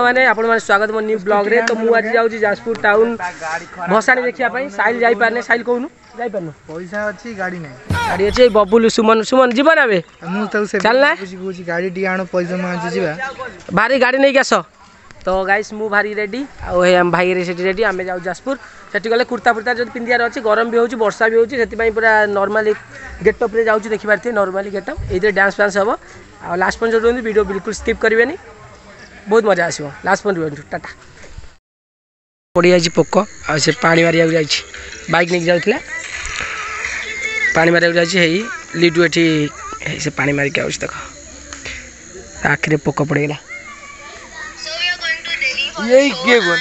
मैंने आपण माने स्वागत मो न्यू ब्लॉग रे। तो मु आज जाउची जाजपुर टाउन भसाणी देखिया पई। साइल जाई पारने, साइल कहूनु जाई पारनु, पैसा अछि गाड़ी नै, गाड़ी अछि। बबुल सुमन सुमन जीवन आबे मु त से चल ना बुझी गाड़ी डी आनो पैसा मांची जीवा भारी गाड़ी नै गसो। तो गाइस मु भारी रेडी आ हम भाई रे सेठी रेडी। आमे जाउ जाजपुर सेठी गले कुर्ता फुर्ता जद पिंदियार अछि, गरम भी होची वर्षा भी होची, सेति पई पूरा नॉर्मली गेटअप रे जाउची देखि पारथि। नॉर्मली गेटअप एते डांस फांस हबो आ लास्ट पॉइंट जो वीडियो बिल्कुल स्किप करिवेनी, बहुत मजा आसो। लास्ट पॉइंट टाटा पड़ी जाइए पोक आ से पानी मारिया जाइए बाइक नहीं जाऊला पानी मारिया जाइए लिडू एठी से पानी मारिक आउछ देख आखिर पोक पड़ेगा यही के बोल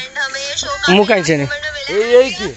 मु काई छने यही के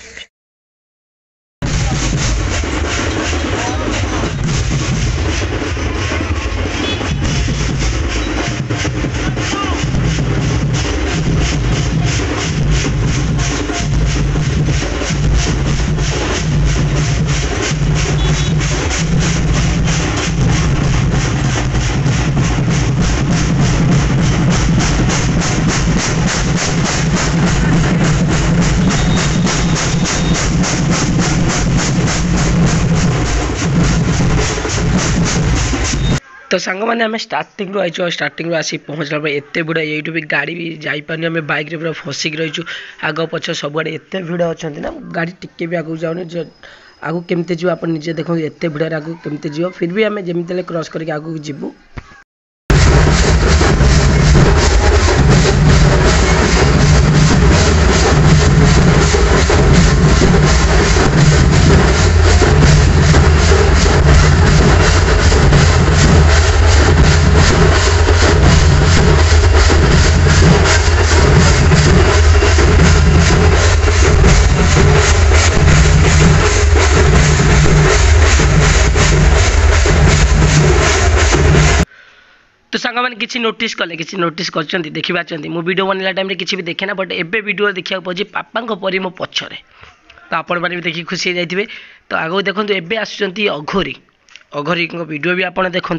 तो सांग मैंने आम स्टार्टिंग रू आईचु, स्टार्टिंग रू आसी पहुँचला एत भिड़ ये भी गाड़ी भी जापार आम बैक पूरा फसिक रहीचु आग पछ सबुआड़े एत भिड़ अच्छा ना गाड़ी टिके भी आगू जाऊनी आगू केमती जीव आप निजे देखो एत भिड़ आगू केमती जीव फिर भी आम जमी क्रॉस करके आगू जीवु। तो सांग मैंने किसी नोटिस कले किसी नोटिस कर देखी पार्टी मो वीडियो बनला टाइम किसी भी देखे ना बट एबे वीडियो देखा पड़े पापा परी मो पछरे तो आपण मैंने भी देखिए खुशी जाइए। तो आगे देखो एबे आसुचंती अघोरी अघोरी वीडियो भी आपड़ देखूँ।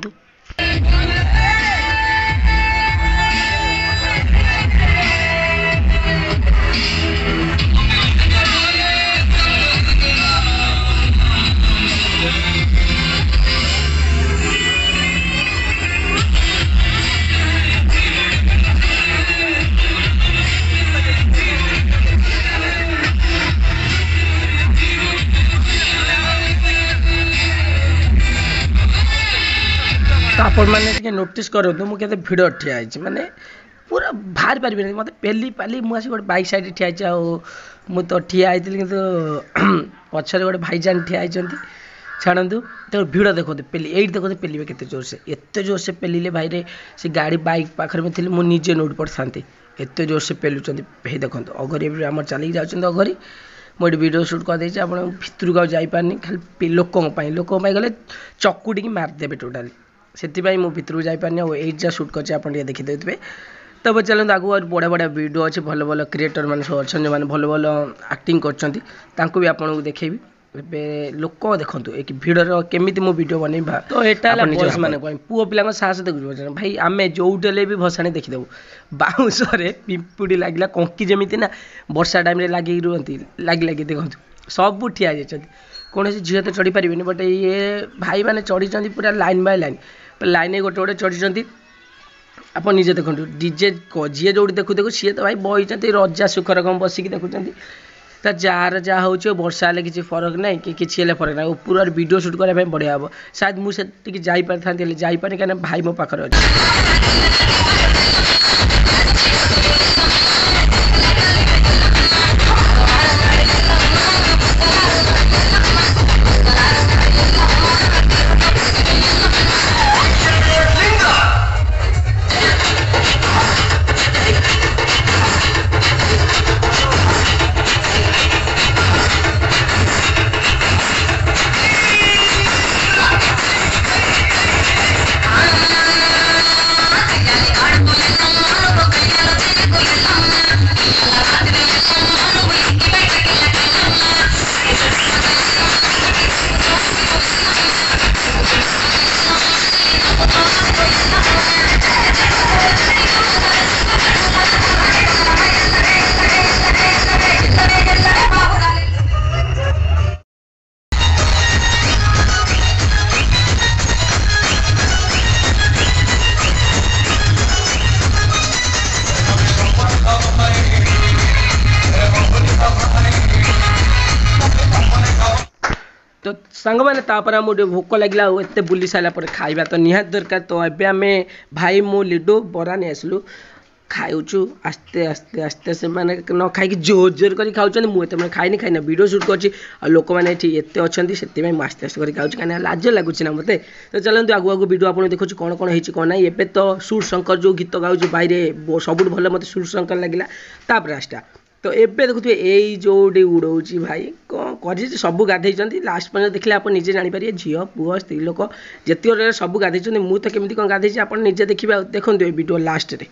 तो आपण मैंने नोटिस करूँ मुझे भिड़ ठिया माने पूरा बाहर पारि मत पेली पाली मुझे गोटे बैक साइड ठिया मु तो ठिया कि पछरे गोटे भाईजान ठिया छाड़ू। तो भिड़ देखो पेली ये देखो पेलिए केते जोर से एत जोर से पेलिले भाई रे से गाड़ी बैक पाखे में थी मुझे नोट पड़ था एत जोर से पेलुंट हे देखो अघरी आम चलिक जाऊँ अघरी मुझे वीडियो शूट करदे आप भितर को जापारनी खाली लोकों गले चकुटी मारिदेवे टोटाली से मु भितर जापारनी जा शूट कर देखीदे। तब चलते आगू और बढ़िया बढ़िया वीडियो अच्छे भल भल क्रिएटर मैंने सब अच्छा जो भल भल एक्टिंग कर भी आपको देखेबी। लोक देखो एक भिड़र केमी मो वीडियो बन तो यहाँ मैंने पुओ पिला साहस देखो भाई आम जोटे भी भसाणी देखीदेव बाउंशे पिंपुड़ी लगे कंकी जमी ना वर्षा टाइम लगे रुहती लगी देखो सब ठिया कौन झील तो चढ़ी पारे बट ये भाई मैंने चढ़ी पूरा लाइन बाय लाइन लाइन गोटे गोटे चढ़ी आप निजे देखो डीजे जी जो देखु देखु सी तो भाई बही रजा सुखर कम बसिक देखुं तो जार जहाँ हो वर्षा हेल्ले किसी फरक ना कि फरक ना पूरा वीडियो शूट करने बढ़िया हम शायद मुझे जापारि था जापारे क्या भाई मो पाखे अच्छे। तो सांग मैंने गोटे भोक लगे एत बुली सारापर खाଇବା तो निहाती दरकार तो एबे आमे भाई मु लिडो बरा नहीं आसलु खाऊचु आस्ते आस्ते आस्ते से माने न खाई जोर जोर कर खाऊँ मुझे खाई खाई वीडियो शूट कर लोक मैंने एत अच्छा से आस्ते आस्ते कर खाऊँ कहीं लाज लगुच ना मत तो चलते आगु आगु वीडियो आपको देखो कौन कौन होती कौन ना एबे तो सुर शंकर जो गीत गाँव बाहर सब भल मत सुर शंकर लगे तापर आसटा तो एबे देखुए यही जोड़ी उड़ौची भाई कौन कर सब गाधे लास्ट पर्यटन देखले आप निजे जापर झील पुओ स्त्री लोक जितक सब गाधे मुझे तो केमी कौन गाधे आप निजे देखिए देखो वीडियो लास्ट रे।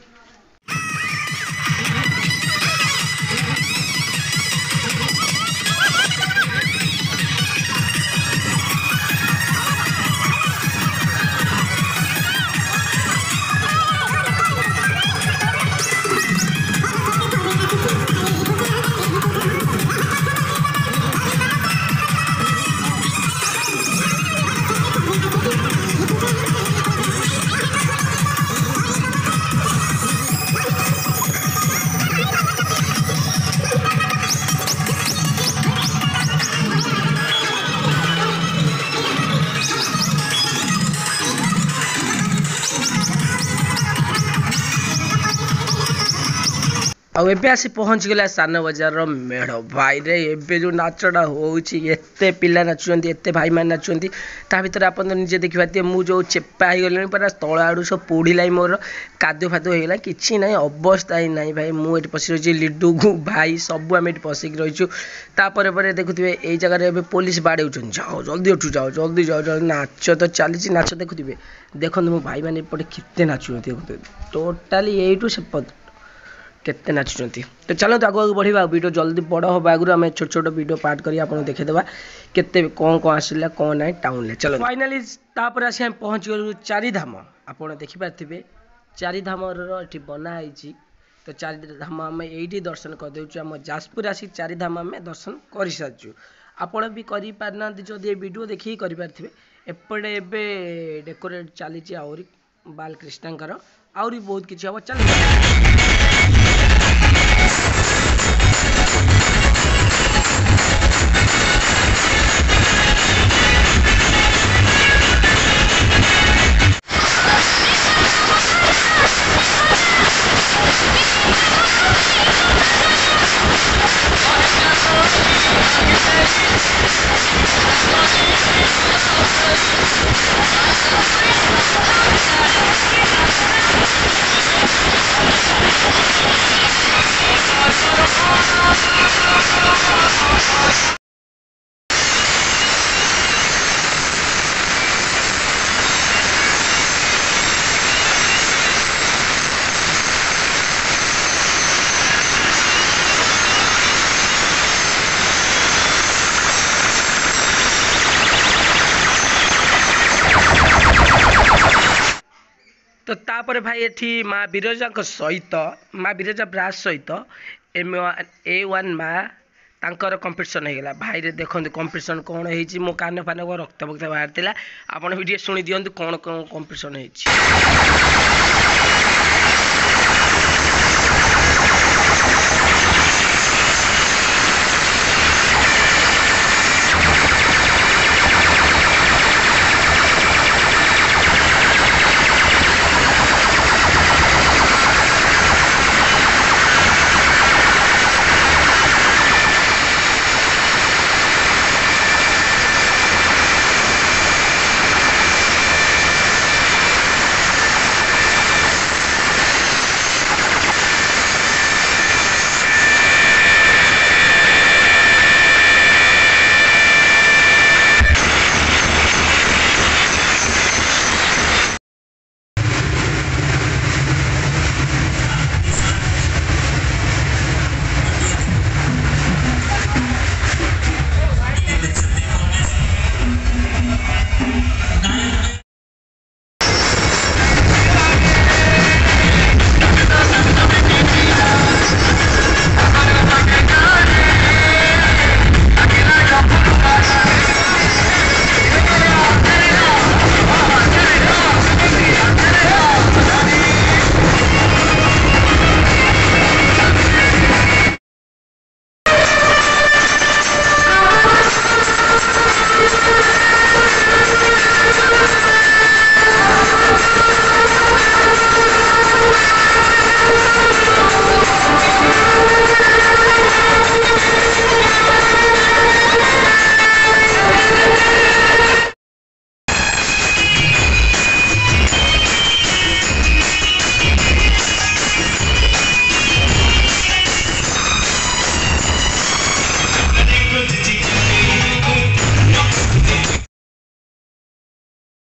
आउ एबे आसी पहुँच गला सान बजार मेढ़ भाई रे एबे जो नाचटा होते पिला नाचुंट एत भाई मैंने नाचुंट ता भर आप निजे देखिए मुझे जो चेपा हो गली पूरा तल आड़ू सब पोड़ा मोर कादु फादु होगा कि ना अवस्था ही ना भाई मुझे पशि रही लिडू भाई सब आम ये पशिक रहीचु तापर देखुए ये जगह पुलिस बाड़े जाओ जल्दी उठू जाओ जल्दी जाओ नाच तो चली नाच देखुए देखो मो भाई मैंने एपटे केते नाचुंट टोटाली यू से केते नाचुंट तो चलो आगू आगू बढ़िया वीडियो जल्दी बड़ हम आगुरी आम छोट छोट वीडियो पार्ट कर आपको देखेदेवा केते कौन कौन आसला कौन ना टाउन चलो फाइनाली तापर आसी हम पहुँच गलु चारिधाम आप देखिपारे चारिधामर ये बनाई तो चारिधाम आम ये दर्शन करदेचु आम जाजपुर आसिक चारिधाम आम दर्शन कर सारी आपण भी करना जदि वीडियो देखिए करें एपटे एवं डेकोरेट चली आहरी बालकृष्णकर आहरी बहुत किसी हम चल तो तापर भाई एठी माँ बिरजा सहित माँ बिरजा ब्रास सहित A1 माँ तांकर कंपटीशन होगा भाई रे देखो कंपटीशन कौन है मो कान फान रक्त फक्त बाहर आप शुणी दिंतु कौन कौन कंपटीशन है।